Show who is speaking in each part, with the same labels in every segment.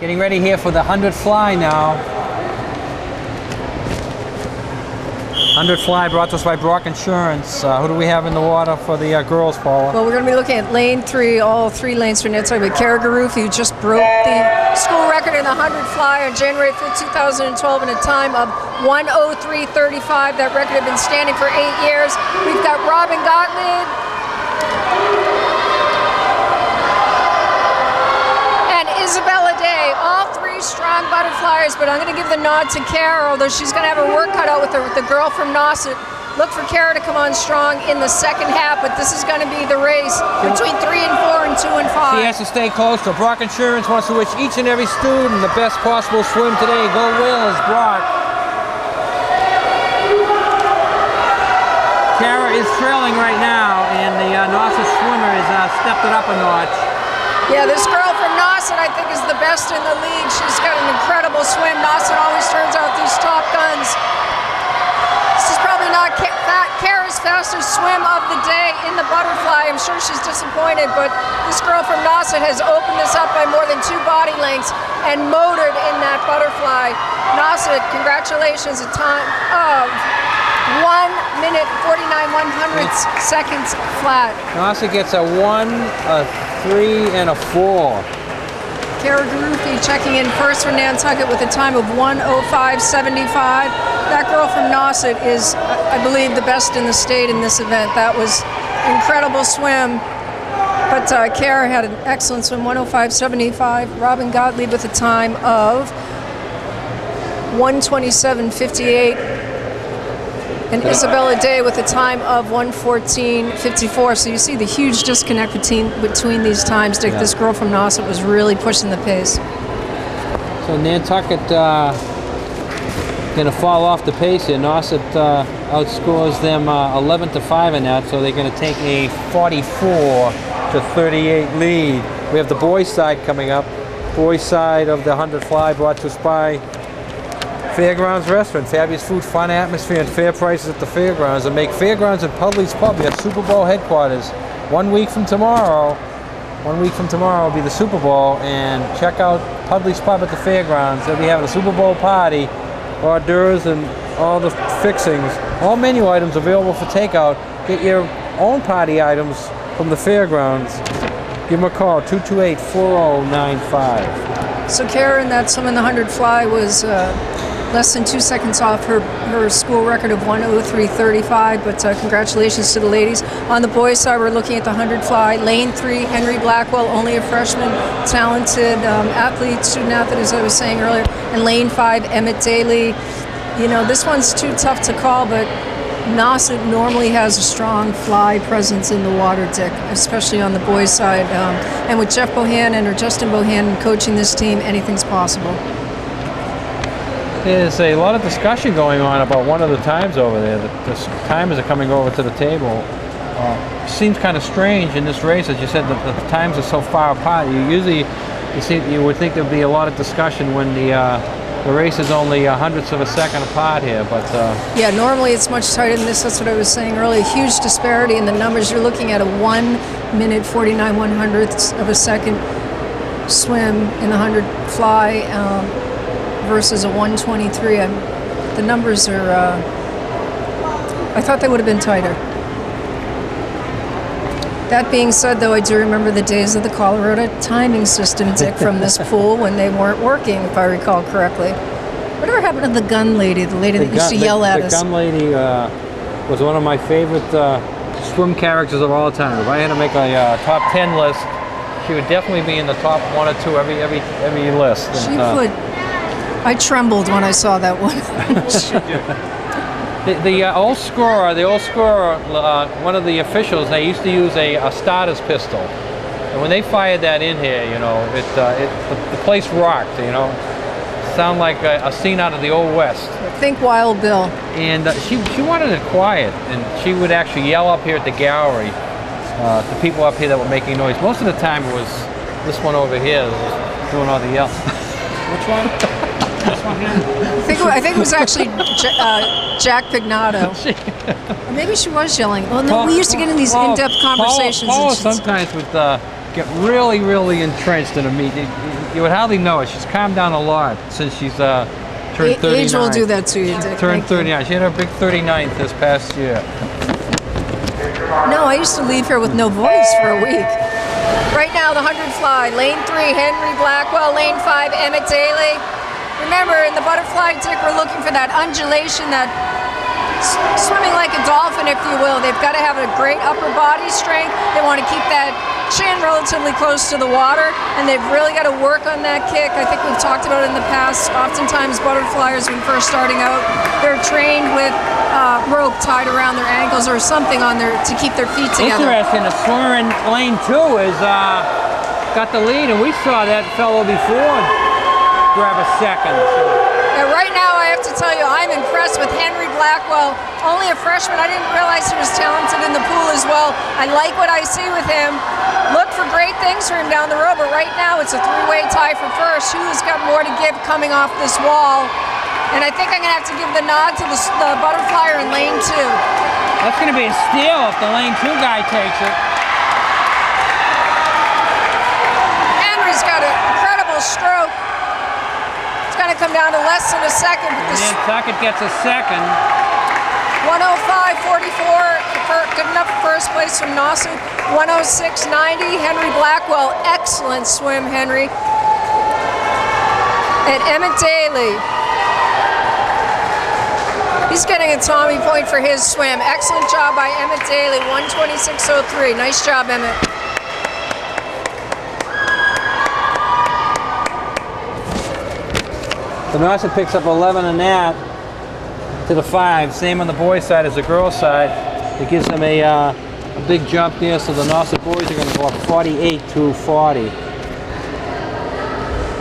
Speaker 1: Getting ready here for the 100 fly now. 100 fly brought to us by Brock Insurance. Who do we have in the water for the girls, Paula?
Speaker 2: Well, we're going to be looking at lane 3, all 3 lanes for Nauset with Kara Garufi, who just broke the school record in the 100 fly on January 5th, 2012 in a time of 1:03.35. That record had been standing for 8 years. We've got Robin Gottlieb and Isabella Day, all 3 strong butterflies, but I'm going to give the nod to Kara, although she's going to have her work cut out with her, with the girl from Nauset. Look for Kara to come on strong in the second half, but this is going to be the race between 3 and 4 and 2 and 5.
Speaker 1: She has to stay close. So Brock Insurance wants to wish each and every student the best possible swim today. Go Wills, Brock. Kara is trailing right now, and the Nauset swimmer has stepped it up a notch.
Speaker 2: Yeah, this girl from Nauset, I think, is the best in the league. She's got an incredible swim. Nauset always turns out these top guns. This is probably not Kara's fastest swim of the day in the butterfly. I'm sure she's disappointed, but this girl from Nauset has opened this up by more than 2 body lengths and motored in that butterfly. Nauset, congratulations, a time of 1:49.1 seconds flat.
Speaker 1: Nauset gets a 1, a 3, and a 4.
Speaker 2: Kara Garufi checking in first for Nantucket with a time of 1:05.75. That girl from Nauset is, I believe, the best in the state in this event. That was an incredible swim. But Kara had an excellent swim, 1:05.75. Robin Gottlieb with a time of 1:27.58. And Isabella Day with a time of 1:14.54. So you see the huge disconnect between these times. Dick, this girl from Nauset was really pushing the pace.
Speaker 1: So Nantucket going to fall off the pace here. Nauset outscores them 11-5 in that, so they're going to take a 44-38 lead. We have the boys' side coming up. Boys' side of the 100 fly brought to us by Fairgrounds Restaurant. Fabulous food, fun atmosphere, and fair prices at the fairgrounds. And make Fairgrounds and Pudley's Pub their Super Bowl headquarters. 1 week from tomorrow will be the Super Bowl, and check out Pudley's Pub at the fairgrounds. They'll be having a Super Bowl party, hors d'oeuvres and all the fixings. All menu items available for takeout. Get your own party items from the fairgrounds. Give them a call, 228-4095.
Speaker 2: So Kara in that swim in the 100 fly was less than 2 seconds off her school record of 1:03.35, but congratulations to the ladies. On the boys' side, we're looking at the 100 fly. Lane 3, Henry Blackwell, only a freshman, talented student athlete, as I was saying earlier. And lane 5, Emmett Daly. You know, this one's too tough to call, but Nauset normally has a strong fly presence in the water, Dick, especially on the boys' side. And with Jeff Bohannon or Justin Bohannon coaching this team, anything's possible.
Speaker 1: There's a lot of discussion going on about one of the times over there. The timers are coming over to the table. Seems kind of strange in this race, as you said, that the times are so far apart. You would think there'd be a lot of discussion when the race is only hundredths of a second apart here, but
Speaker 2: yeah, normally it's much tighter than this. That's what I was saying earlier. Huge disparity in the numbers. You're looking at a 1:49.1 of a second swim in the 100 fly. Versus a 1:23. The numbers are, I thought they would have been tighter. That being said, though, I do remember the days of the Colorado timing system, Dick, from this pool when they weren't working, if I recall correctly. Whatever happened to the gun lady, the lady that used to yell at us?
Speaker 1: The gun lady was one of my favorite swim characters of all time. If I had to make a top 10 list, she would definitely be in the top 1 or 2 every list.
Speaker 2: She would. I trembled when I saw that one.
Speaker 1: the old scorer, one of the officials, they used to use a starter's pistol, and when they fired that in here, you know, the place rocked. You know, sound like a scene out of the Old West.
Speaker 2: Think Wild Bill.
Speaker 1: And she wanted it quiet, and she would actually yell up here at the gallery to people up here that were making noise. Most of the time it was this one over here that was doing all the yell. Which one?
Speaker 2: I think it was actually Jack Pignato. Maybe she was yelling. Well, no, we used to get in these in-depth conversations.
Speaker 1: Paul sometimes would get really, really entrenched in a meet. You would hardly know it. She's calmed down a lot since she's turned 39.
Speaker 2: Age will do that to you, Dick.
Speaker 1: Turned 39. She had her big 39th this past year.
Speaker 2: No, I used to leave here with no voice for a week. Right now, the 100 fly. Lane 3, Henry Blackwell. Lane 5, Emmett Daly. Remember, in the butterfly, Dick, we're looking for that undulation, that swimming like a dolphin, if you will. They've got to have a great upper body strength. They want to keep that chin relatively close to the water, and they've really got to work on that kick. I think we've talked about it in the past. Oftentimes, butterflyers, when first starting out, they're trained with rope tied around their ankles or something on their to keep their feet together.
Speaker 1: Interesting. The swimmer in lane 2 is got the lead, and we saw that fellow before grab a second.
Speaker 2: Yeah, right now, I have to tell you, I'm impressed with Henry Blackwell. Only a freshman. I didn't realize he was talented in the pool as well. I like what I see with him. Look for great things for him down the road, but right now it's a three-way tie for first. Who's got more to give coming off this wall? And I think I'm going to have to give the nod to the butterflyer in lane 2.
Speaker 1: That's going to be a steal if the lane 2 guy takes it.
Speaker 2: Henry's got an incredible stroke. It's going to come down to less than a second.
Speaker 1: And Nantucket gets a second.
Speaker 2: 105.44, good enough first place from Nauset. 106.90, Henry Blackwell. Excellent swim, Henry. And Emmett Daly. He's getting a Tommy point for his swim. Excellent job by Emmett Daly, 126.03. Nice job, Emmett.
Speaker 1: The Nauset picks up 11 in that to the 5. Same on the boys' side as the girls' side. It gives them a big jump there, so the Nauset boys are going to go up 48-40.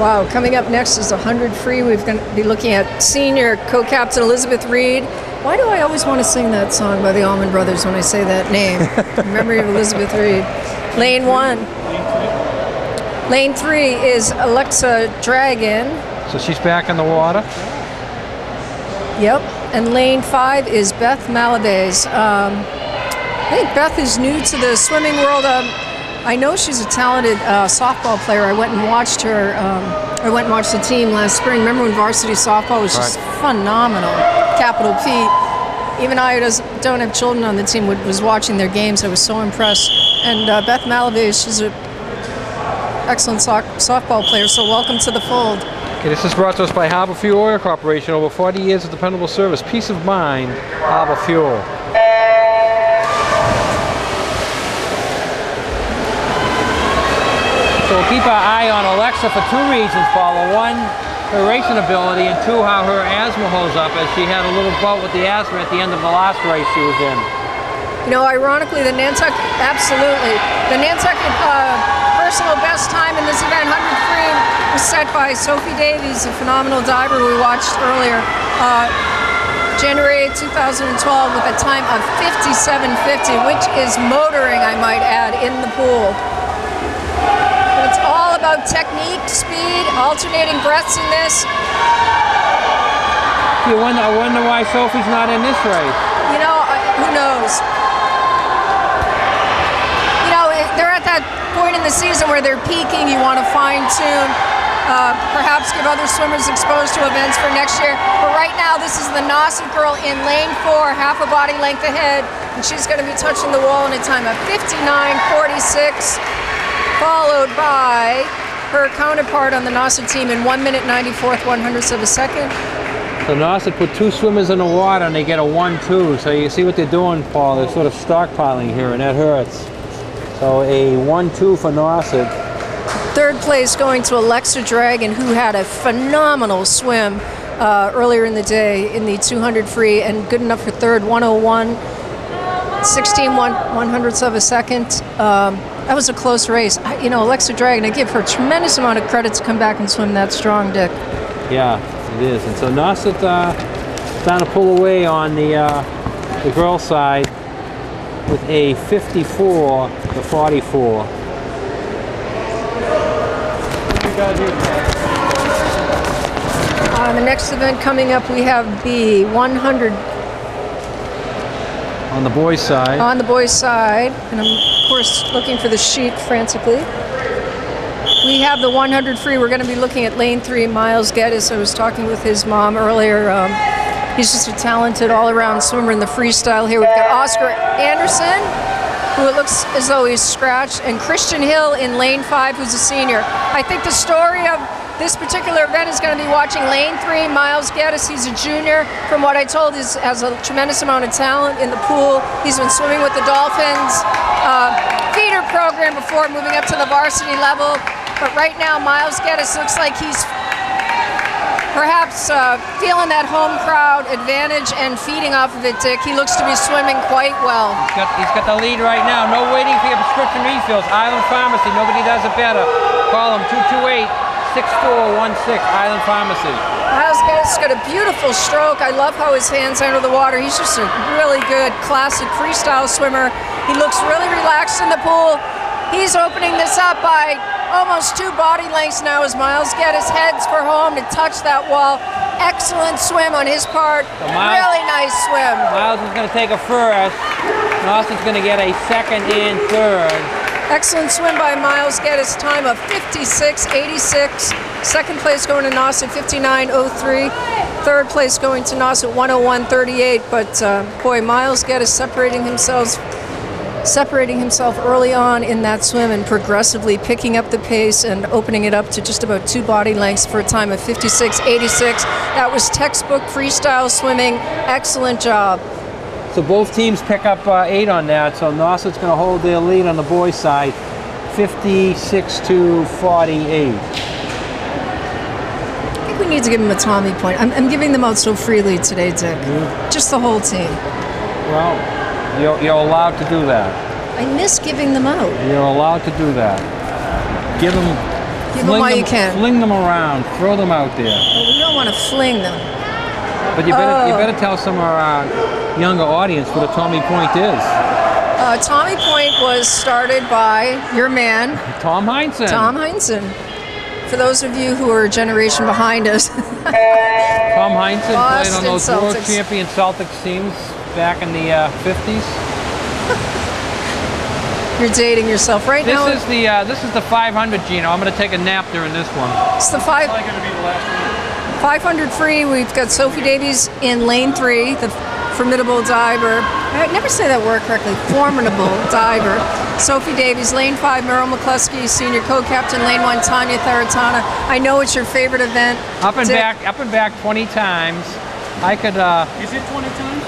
Speaker 2: Wow, coming up next is 100 free. We're going to be looking at senior co-captain Elizabeth Reed. Why do I always want to sing that song by the Allman Brothers when I say that name? In memory of Elizabeth Reed. Lane 1. Lane 3 is Alexa Dragon.
Speaker 1: So she's back in the water.
Speaker 2: Yep. And lane 5 is Beth Malabes. I think Beth is new to the swimming world. I know she's a talented softball player. I went and watched her. I went and watched the team last spring. Remember when varsity softball was just phenomenal? Capital P. Even I, who don't have children on the team, was watching their games. I was so impressed. And Beth Malabes, she's an excellent softball player. So welcome to the fold.
Speaker 1: Okay, this is brought to us by Harbor Fuel Oil Corporation. Over 40 years of dependable service. Peace of mind, Harbor Fuel. So we'll keep our eye on Alexa for 2 reasons, Paula. 1, her racing ability, and 2, how her asthma holds up, as she had a little bout with the asthma at the end of the last race she was in.
Speaker 2: You know, ironically, the Nantucket, absolutely. The Nantucket personal best time in this event, 100 free, was set by Sophie Davies, a phenomenal diver we watched earlier, January 2012, with a time of 57.50, which is motoring, I might add, in the pool. But it's all about technique, speed, alternating breaths in this.
Speaker 1: I wonder why Sophie's not in this race.
Speaker 2: You know, who knows? You know, they're at that point in the season where they're peaking. You want to fine-tune, perhaps give other swimmers exposed to events for next year. But right now, this is the Nauset girl in lane 4, half a body length ahead, and she's going to be touching the wall in a time of 59.46, followed by her counterpart on the Nauset team in 1 minute 94th 100ths of a second.
Speaker 1: So Nauset put 2 swimmers in the water and they get a 1-2. So you see what they're doing, Paul. They're sort of stockpiling here, and that hurts. So a 1-2 for Nauset.
Speaker 2: Third place going to Alexa Dragon, who had a phenomenal swim earlier in the day in the 200 free, and good enough for third, 101, 100ths of a second. That was a close race. You know, Alexa Dragon, I give her a tremendous amount of credit to come back and swim that strong, Dick.
Speaker 1: Yeah, it is. And so Nauset trying to pull away on the girls' side with a 54-44.
Speaker 2: The next event coming up, we have the 100
Speaker 1: On the boys' side.
Speaker 2: On the boys' side, and I'm of course looking for the sheet frantically. We have the 100 free. We're going to be looking at lane 3, Miles Geddes. I was talking with his mom earlier. He's just a talented all-around swimmer in the freestyle here. We've got Oscar Anderson, who it looks as though he's scratched, and Christian Hill in lane 5, who's a senior. I think the story of this particular event is going to be watching lane 3, Miles Geddes. He's a junior. From what I told, he has a tremendous amount of talent in the pool. He's been swimming with the Dolphins feeder program before moving up to the varsity level. But right now, Miles Geddes looks like he's perhaps feeling that home crowd advantage and feeding off of it, Dick. He looks to be swimming quite well.
Speaker 1: He's got the lead right now. No waiting for your prescription refills. Island Pharmacy. Nobody does it better. Call them 228-6416. Island Pharmacy.
Speaker 2: Miles Geddes got a beautiful stroke. I love how his hands enter the water. He's just a really good classic freestyle swimmer. He looks really relaxed in the pool. He's opening this up by almost 2 body lengths now as Miles Geddes heads for home to touch that wall. Excellent swim on his part. Really nice swim.
Speaker 1: Miles is going to take a first. Nauset's going to get a second and third.
Speaker 2: Excellent swim by Miles Geddes, time of 56.86. Second place going to Nauset, 59.03. Third place going to Nauset, 101.38. But boy, Miles Geddes separating himself early on in that swim and progressively picking up the pace and opening it up to just about 2 body lengths for a time of 56.86. That was textbook freestyle swimming. Excellent job.
Speaker 1: So both teams pick up 8 on that. So Nauset's going to hold their lead on the boys' side, 56-48.
Speaker 2: I think we need to give him a Tommy point. I'm giving them out so freely today, Dick. Just the whole team.
Speaker 1: Well, you're allowed to do that.
Speaker 2: I miss giving them out.
Speaker 1: You're allowed to do that. Give them
Speaker 2: while you can.
Speaker 1: Fling them around. Throw them out there.
Speaker 2: Well, we don't want to fling them.
Speaker 1: But you better tell some of our younger audience what a Tommy Point is.
Speaker 2: Tommy Point was started by your man,
Speaker 1: Tom Heinsohn.
Speaker 2: Tom Heinsohn. For those of you who are a generation behind us.
Speaker 1: Tom Heinsohn played on those
Speaker 2: Celtics.
Speaker 1: world champion Celtics teams back in the 50s.
Speaker 2: You're dating yourself right now.
Speaker 1: This is the 500, Gino. I'm going to take a nap during this one.
Speaker 2: It's the 500 free. We've got Sophie Davies in lane 3, the formidable diver. I never say that word correctly. Formidable diver. Sophie Davies, lane 5, Meryl McCluskey, senior co-captain, lane 1, Tanya Tharatana. I know it's your favorite event.
Speaker 1: Up and back 20 times. I could.
Speaker 3: Is it 20 times?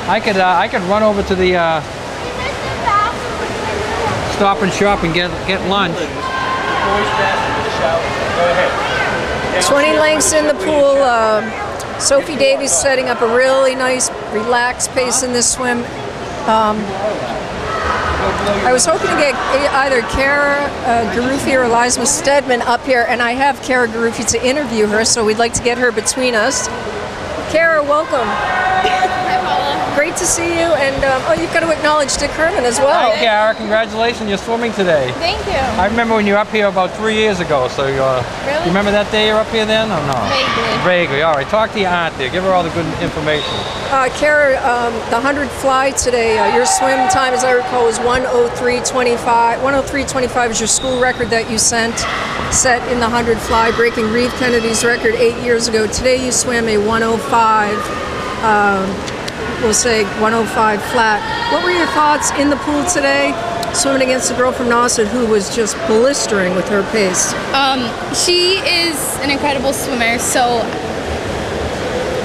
Speaker 1: I could run over to the Stop and Shop and get lunch.
Speaker 2: 20 lengths in the pool. Sophie Davies setting up a really nice, relaxed pace in this swim. I was hoping to get either Kara Garufi or Eliza Stedman up here, and I have Kara Garufi to interview her, so we'd like to get her between us. Kara, welcome. Great to see you, and you've got to acknowledge Dick Herman as well.
Speaker 1: Hi, Kara. Congratulations, you're swimming today.
Speaker 4: Thank you.
Speaker 1: I remember when you were up here about 3 years ago, so
Speaker 4: Really?
Speaker 1: You remember that day you were up here then, or no?
Speaker 4: Vaguely.
Speaker 1: Vaguely, all right. Talk to your aunt there. Give her all the good information.
Speaker 2: Kara, the 100 fly today, your swim time, as I recall, was 1:03:25. 1:03:25 is your school record that you set in the 100 fly, breaking Reeve Kennedy's record 8 years ago. Today you swam a 1:05. We'll say 1:05 flat. What were your thoughts in the pool today, swimming against a girl from Nauset who was just blistering with her pace?
Speaker 4: She is an incredible swimmer, so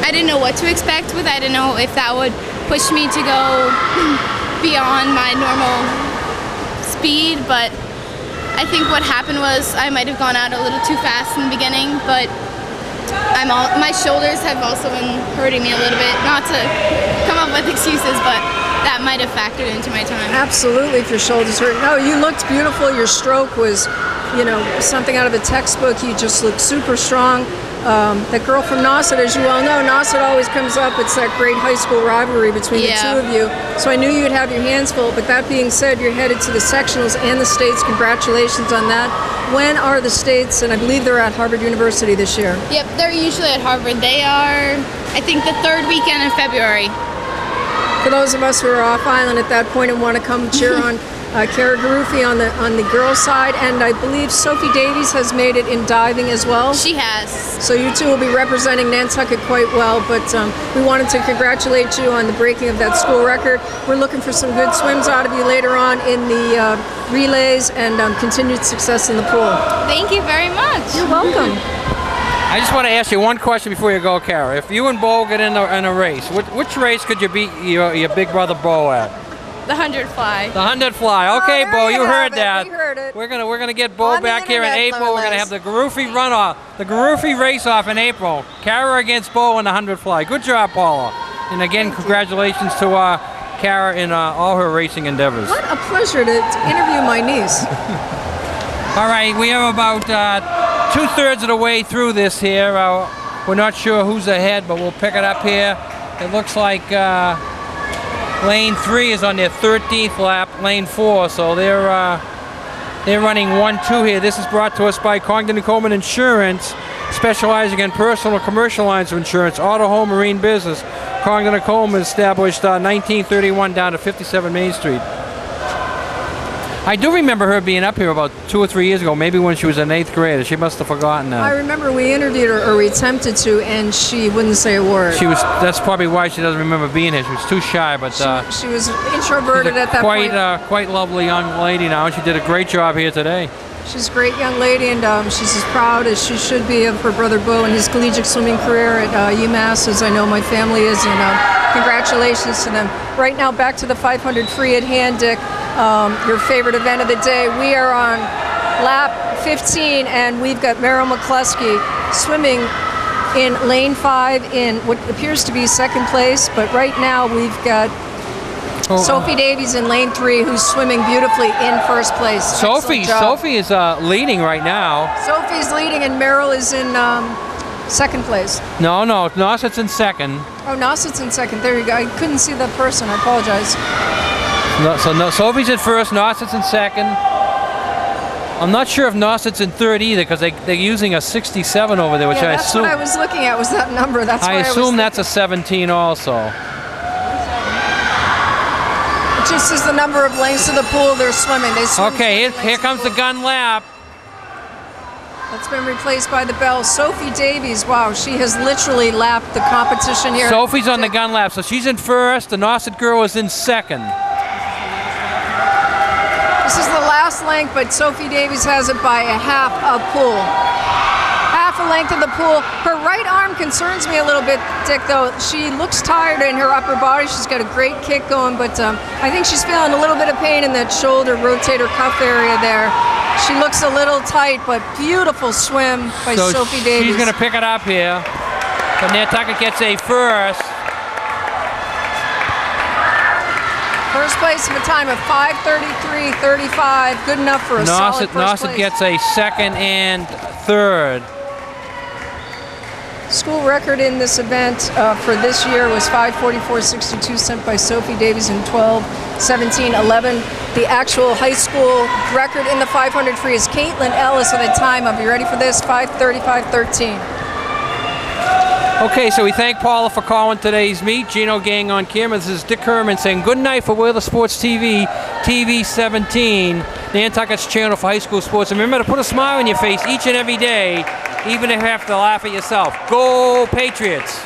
Speaker 4: I didn't know what to expect with. I didn't know if that would push me to go beyond my normal speed, but I think what happened was I might have gone out a little too fast in the beginning, but my shoulders have also been hurting me a little bit. Not to come up with excuses, but that might have factored into my time.
Speaker 2: Absolutely, if your shoulders hurt. No, you looked beautiful. Your stroke was, something out of a textbook. You just looked super strong. That girl from Nauset, as you well know, Nauset always comes up. It's that great high school rivalry between the two of you. So I knew you'd have your hands full. But that being said, you're headed to the sectionals and the states. Congratulations on that. When are the states? And I believe they're at Harvard University this year.
Speaker 4: Yep, they're usually at Harvard. They are, I think, the third weekend in February.
Speaker 2: For those of us who are off island at that point and want to come cheer on Kara Garufi on the girls' side, and I believe Sophie Davies has made it in diving as well.
Speaker 4: She has.
Speaker 2: So you two will be representing Nantucket quite well, but we wanted to congratulate you on the breaking of that school record. We're looking for some good swims out of you later on in the relays, and continued success in the pool.
Speaker 4: Thank you very much.
Speaker 2: You're welcome.
Speaker 1: I just want to ask you one question before you go, Kara. If you and Bo get in a race, which race could you beat your big brother Bo at?
Speaker 4: The 100 fly.
Speaker 1: The 100 fly. Okay,
Speaker 2: Oh,
Speaker 1: Bo,
Speaker 2: there
Speaker 1: you
Speaker 2: you
Speaker 1: heard
Speaker 2: have it.
Speaker 1: that.
Speaker 2: We heard it.
Speaker 1: We're gonna get Bo
Speaker 2: On the
Speaker 1: back here in
Speaker 2: internet,
Speaker 1: April.
Speaker 2: no
Speaker 1: We're gonna
Speaker 2: less.
Speaker 1: have the Garufi runoff, the Garufi race off in April. Kara against Bo in the 100 fly. Good job, Paula. And again, congratulations to Kara in all her racing endeavors.
Speaker 2: What a pleasure to interview my niece.
Speaker 1: All right, we have about 2/3 of the way through this here. We're not sure who's ahead, but we'll pick it up here. It looks like Lane 3 is on their 13th lap, Lane 4, so they're running 1-2 here. This is brought to us by Congdon & Coleman Insurance, specializing in personal and commercial lines of insurance, auto, home, marine business. Congdon & Coleman established 1931 down to 57 Main Street. I do remember her being up here about 2 or 3 years ago, maybe when she was in 8th grade. She must have forgotten that.
Speaker 2: I remember we interviewed her, or we attempted to, and she wouldn't say a word.
Speaker 1: That's probably why she doesn't remember being here. She was too shy, but
Speaker 2: She was introverted at that point.
Speaker 1: Quite lovely young lady now, and she did a great job here today.
Speaker 2: She's a great young lady, and she's as proud as she should be of her brother Bo and his collegiate swimming career at UMass, as I know my family is, and congratulations to them. Right now, back to the 500 free at hand, Dick. Your favorite event of the day. We are on lap 15, and we've got Meryl McCluskey swimming in lane 5 in what appears to be second place, but right now we've got Sophie Davies in lane 3, who's swimming beautifully in first place.
Speaker 1: Sophie is leading right now.
Speaker 2: Sophie's leading, and Meryl is in second place.
Speaker 1: No, Nauset's in second.
Speaker 2: Oh, Nauset's in second. There you go. I couldn't see the person. I apologize.
Speaker 1: Sophie's in first, Nauset's in second. I'm not sure if Nauset's in third either, because they're using a 67 over there, which I assume.
Speaker 2: That's what I was looking at, was that number. That's
Speaker 1: I assume that's a 17 also.
Speaker 2: It just is the number of lengths of the pool they're swimming. They swim
Speaker 1: Okay, here comes the gun lap.
Speaker 2: That's been replaced by the bell. Sophie Davies, wow, she has literally lapped the competition here.
Speaker 1: Sophie's on the gun lap, so she's in first. The Nauset girl is in second.
Speaker 2: This is the last length, but Sophie Davies has it by a half a pool. Half a length of the pool. Her right arm concerns me a little bit, Dick, though. She looks tired in her upper body. She's got a great kick going, but I think she's feeling a little bit of pain in that shoulder rotator cuff area there. She looks a little tight, but beautiful swim by Sophie Davies.
Speaker 1: She's going to pick it up here. So Nantucket gets a first.
Speaker 2: First place of a time of 5:33.35. Good enough for a solid first place.
Speaker 1: Nauset gets a second and third.
Speaker 2: School record in this event for this year was 5:44.62 sent by Sophie Davies in 12:17.11. The actual high school record in the 500 free is Caitlin Ellis at a time of, you ready for this, 5:35.13.
Speaker 1: Okay, so we thank Paula for calling today's meet. Gino Gang on camera. This is Dick Herman saying good night for Whaler Sports TV, TV 17, Nantucket's channel for high school sports. And remember to put a smile on your face each and every day, even if you have to laugh at yourself. Go Patriots!